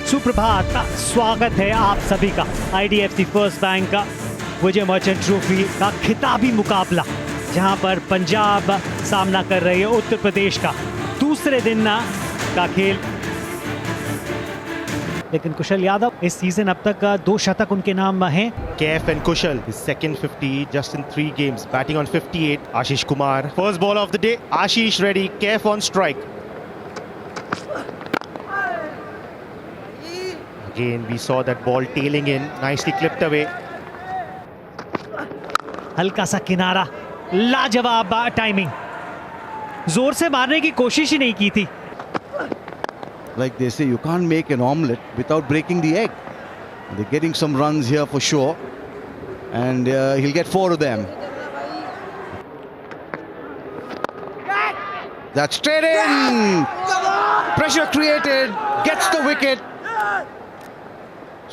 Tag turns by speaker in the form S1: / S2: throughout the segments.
S1: सुप्रभात, स्वागत है आप सभी का IDFC फर्स्ट बैंक का विजय मर्चेंट ट्रॉफी का खिताबी मुकाबला, जहां पर पंजाब सामना कर रही है उत्तर प्रदेश का। दूसरे दिन का खेल, लेकिन कुशल यादव इस सीजन अब तक 2 शतक उनके नाम हैं।
S2: KF and Kushal, his second 50 just in 3 games, batting on 58. Ashish Kumar, first ball of the day. Ashish ready, KF on strike. Again, we saw that ball tailing in, nicely clipped away.
S1: हल्का सा किनारा, लाजवाब timing, जोर से मारने की कोशिश ही नहीं की थी।
S3: Like they say, you can't make an omelette without breaking the egg. They're getting some runs here for sure, and he'll get 4 of them. That's straight in. Pressure created, gets the wicket.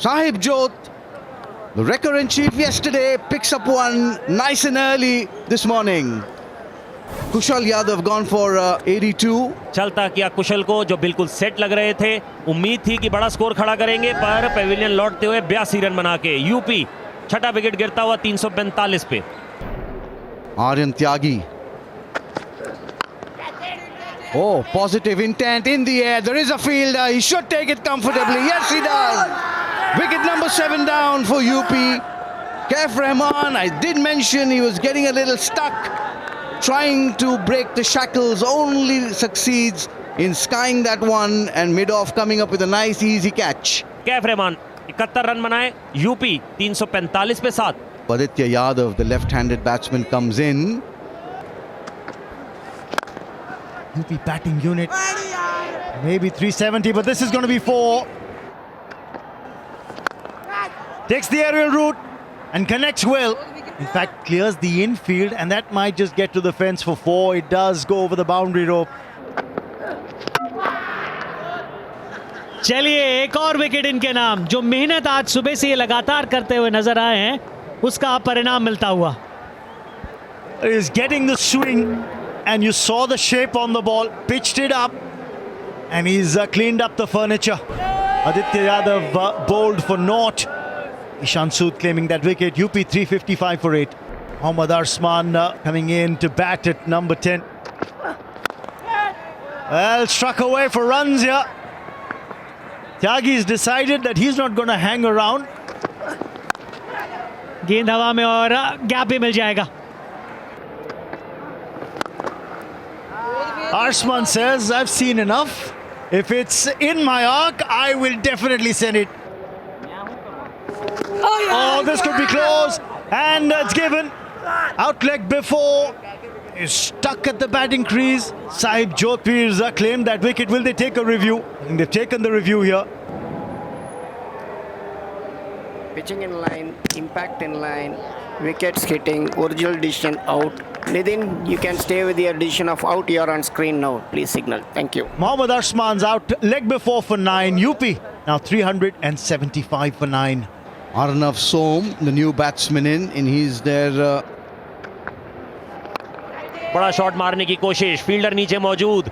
S3: Sahib Jot, the recurrent chief yesterday, picks up one nice and early this morning. Kushal Yadav gone for 82.
S4: चलता किया कुशल को, जो बिल्कुल set लग रहे थे। उम्मीद थी कि बड़ा स्कोर खड़ा करेंगे, पर पेविलियन लौटते हुए 82 रन बना के यूपी छठा विकेट गिरता हुआ 345 पे।
S3: Aryan Tyagi. Oh, positive intent in the air. There is a fielder. He should take it comfortably. Yes, he does. Wicket number 7 down for UP. Kaif Rahman, I did mention he was getting a little stuck, trying to break the shackles, only succeeds in skying that one, and mid-off coming up with a nice easy catch.
S4: Kaif Rahman 71 run बनाए, UP 345 पे 7।
S3: Aditya Yadav, the left-handed batsman, comes in.
S5: UP batting unit, maybe 370, but this is going to be 4. Takes the aerial route and connects well. In fact, clears the infield, and that might just get to the fence for 4. It does go over the boundary rope.
S1: चलिए, एक और wicket इनके नाम। जो मेहनत आज सुबह से ये लगातार करते हुए नजर आए हैं, उसका परिणाम मिलता हुआ।
S5: Is getting the swing, and you saw the shape on the ball, pitched it up, and he's cleaned up the furniture. Aditya Yadav bowled for naught. Ishan Sood claiming that wicket. UP 355 for 8. Mohammad Arsman coming in to bat at number 10. Well, struck away for runs here. Tyagi's decided that he's not going to hang around.
S1: गेंद हवा में और gap भी मिल जाएगा।
S5: Arsman says, I've seen enough. If it's in my arc, I will definitely send it. Oh, this could be close, and it's given. Out leg before, is stuck at the batting crease. Sahib Jotpir's claimed that wicket. Will they take a review? I think they've taken the review here.
S6: Pitching in line, impact in line, wickets hitting, original decision out. Nidin, you can stay with your decision of out. You're on screen now. Please signal. Thank you.
S5: Mohammad Arsman's out leg before for 9. UP now 375 for 9.
S3: Arnav Som, the new batsman in he's their
S4: बड़ा shot मारने की कोशिश, fielder नीचे मौजूद,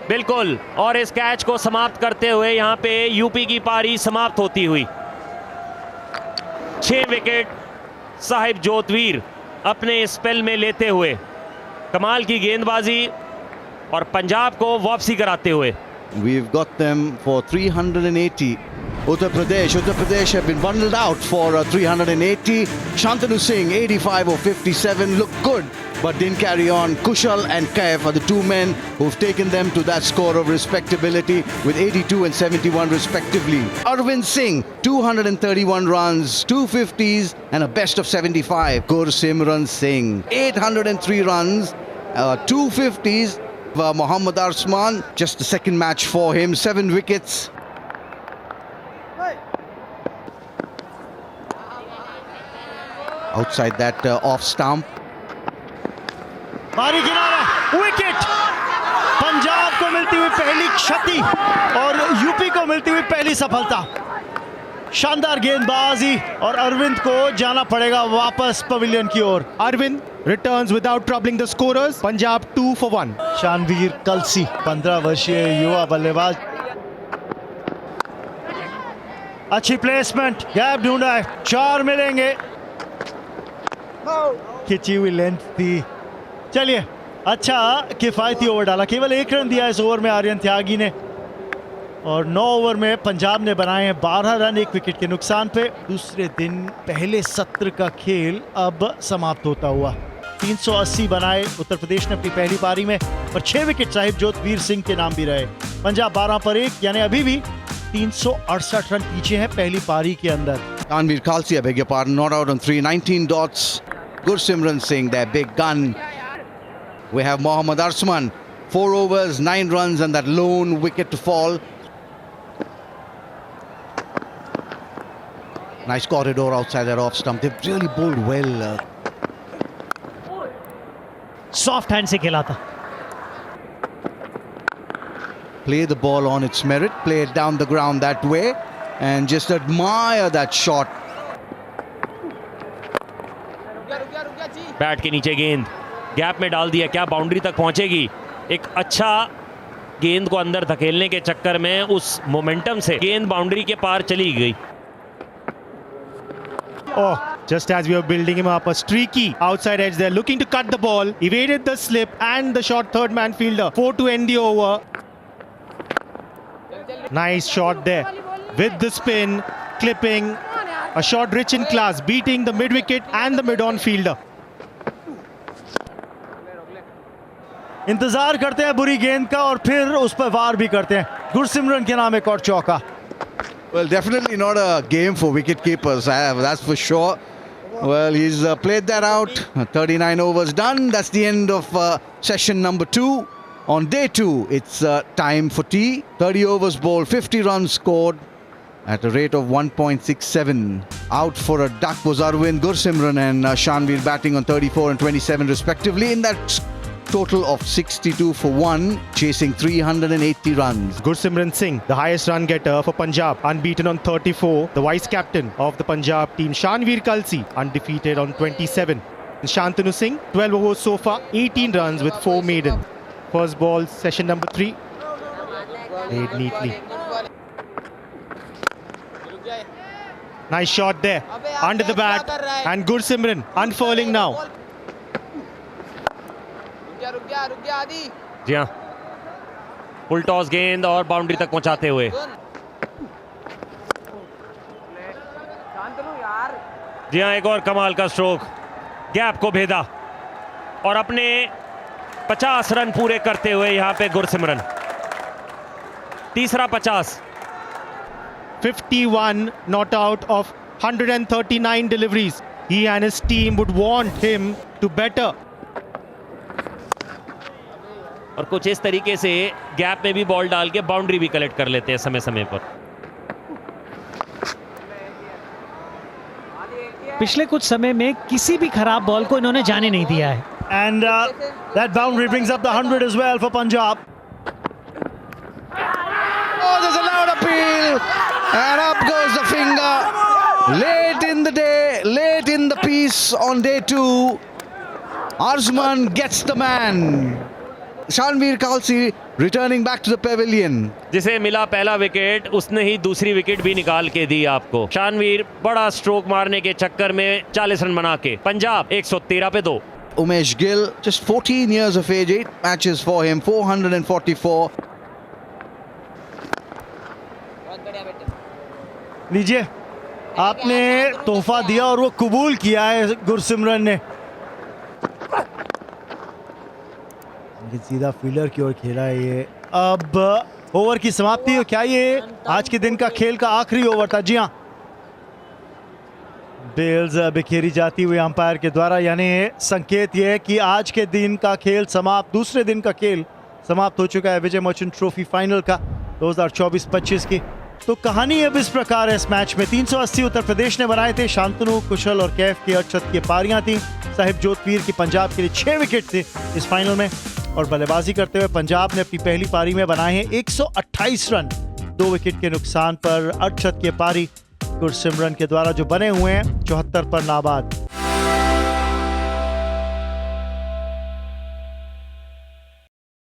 S4: बिल्कुल, और इस catch को समाप्त करते हुए यहां पे यूपी की पारी समाप्त होती हुई। 6 विकेट साहिब जोतवीर अपने स्पेल में लेते हुए, कमाल की गेंदबाजी और पंजाब को वापसी कराते हुए।
S3: We've got them for 380. Uttar Pradesh have been bundled out for 380. Shantanu Singh 85 or 57 look good, but didn't carry on. Kushal and Kaif are the 2 men who've taken them to that score of respectability with 82 and 71 respectively. Arvind Singh 231 runs, 2 50s and a best of 75. Gursimran Singh 803 runs, 2 50s. Mohammad Arsman, just the second match for him, 7 wickets. Outside that off stump.
S5: मारी किनारा, wicket. Punjab को मिलती हुई पहली क्षति और UP को मिलती हुई पहली सफलता। शानदार गेंदबाजी, और अरविंद को जाना पड़ेगा वापस पवेलियन की ओर।
S2: Arvind returns without troubling the scorers. Punjab 2 for 1.
S5: Shanvir कलसी 15 वर्षीय युवा बल्लेबाज अच्छी प्लेसमेंट, गैप ढूंढा है, 4 मिलेंगे। खिंची हुई लेंथ थी। चलिए, अच्छा किफायती ओवर डाला, केवल 1 रन दिया इस ओवर में आर्यन त्यागी ने, और 9 ओवर में पंजाब ने बनाए हैं 12 रन 1 विकेट के नुकसान पे। दूसरे दिन पहले सत्र का खेल अब समाप्त होता हुआ। 380 बनाए उत्तर प्रदेश ने अपनी पहली पारी में, और 6 विकेट साहिब जोतवीर सिंह के नाम भी रहे। पंजाब 12 पर 1, यानी अभी भी 368 रन पीछे है पहली पारी के अंदर।
S3: Shanveer Khalsi, I beg your pardon, not out on 3, 19 dots. Gursimran Singh, their big gun. We have Mohammad Arsman, 4 overs, 9 runs, and that lone wicket to fall. Nice corridor outside that off stump. They've really bowled well.
S1: Soft hand से खेला था।
S3: Play the ball on its merit, play it down the ground that way, and just admire that shot.
S4: Bat के नीचे गेंद gap में डाल दिया, क्या बाउंड्री तक पहुंचेगी? एक अच्छा गेंद को अंदर धकेलने के चक्कर में उस मोमेंटम से गेंद बाउंड्री के पार चली गई।
S2: Oh, just as we were building him up, a streaky outside edge there, looking to cut the ball, evaded the slip and the short third man fielder. 4 to end the over. Nice shot there with the spin, clipping, a shot rich in class, beating the mid wicket and the mid on fielder.
S5: इंतजार करते हैं बुरी गेंद का, और फिर उस पर वार भी करते हैं। गुरसिमरन के नाम एक और चौका।
S3: Well, definitely not a game for wicket keepers, that's for sure. Well, he's played that out. 39 overs done. That's the end of session number 2. On day 2, it's time for tea. 30 overs bowled, 50 runs scored at a rate of 1.67. Out for a duck was Arvind Gursimran and Shanveer batting on 34 and 27 respectively. In that total of 62 for 1, chasing 380 runs.
S2: Gursimran Singh, the highest run getter for Punjab, unbeaten on 34. The vice captain of the Punjab team, Shanveer Khalsi, undefeated on 27. And Shantanu Singh, 12 overs so far, 18 runs with 4 maiden. First ball, session number 3. Played neatly. Nice shot there, under the bat, and Gursimran unfurling now.
S4: जी हाँ, full toss गेंद और boundary तक पहुंचाते हुए। जी हाँ, एक और कमाल का स्ट्रोक, गैप को भेदा और अपने 50 रन पूरे करते हुए यहाँ पे गुरसिमरन, तीसरा 50।
S2: 51 not out of 139 deliveries. He and his team would want him to better.
S4: और कुछ इस तरीके से गैप में भी बॉल डाल के बाउंड्री भी कलेक्ट कर लेते हैं समय समय पर।
S1: पिछले कुछ समय में किसी भी खराब बॉल को इन्होंने जाने नहीं दिया है।
S5: And that boundary brings up the 100 as well for Punjab.
S3: Oh, there's a loud appeal, and up goes the finger. Late in the day, late in the piece on day 2, Arsman gets the man. Shanveer Khalsi returning back to the pavilion.
S4: जिसे मिला पहला wicket, उसने ही दूसरी wicket भी निकाल के दी आपको। शानवीर बड़ा स्ट्रोक मारने के चक्कर में 40 रन बना के पंजाब 113 पे 2।
S3: Umesh Gill, just 14 years of age, 8 matches for him, 444.
S5: लीजिए, आपने तोहफा दिया और वो कबूल किया है गुरसिमरन ने। सीधा फील्डर की ओर खेला है ये। अब ओवर की समाप्ति, क्या ये आज के दिन का खेल का आखिरी ओवर था? जी हाँ, बेल्स बिखेरी जाती हुई अंपायर के द्वारा, यानी संकेत ये है कि आज के दिन का खेल समाप्त, दूसरे दिन का खेल समाप्त हो चुका है विजय मर्चेंट ट्रॉफी फाइनल का 2024-25 की। तो कहानी अब इस प्रकार है इस मैच में। 380 उत्तर प्रदेश ने बनाए थे, शांतनु, कुशल और कैफ की अर्शद की पारियां थी। साहिब जोतवीर की पंजाब के लिए 6 विकेट थे इस फाइनल में, और बल्लेबाजी करते हुए पंजाब ने अपनी पहली पारी में बनाए हैं 128 रन 2 विकेट के नुकसान पर। अर्शद के पारी गुरसिमरन के द्वारा जो बने हुए हैं 74 पर नाबाद।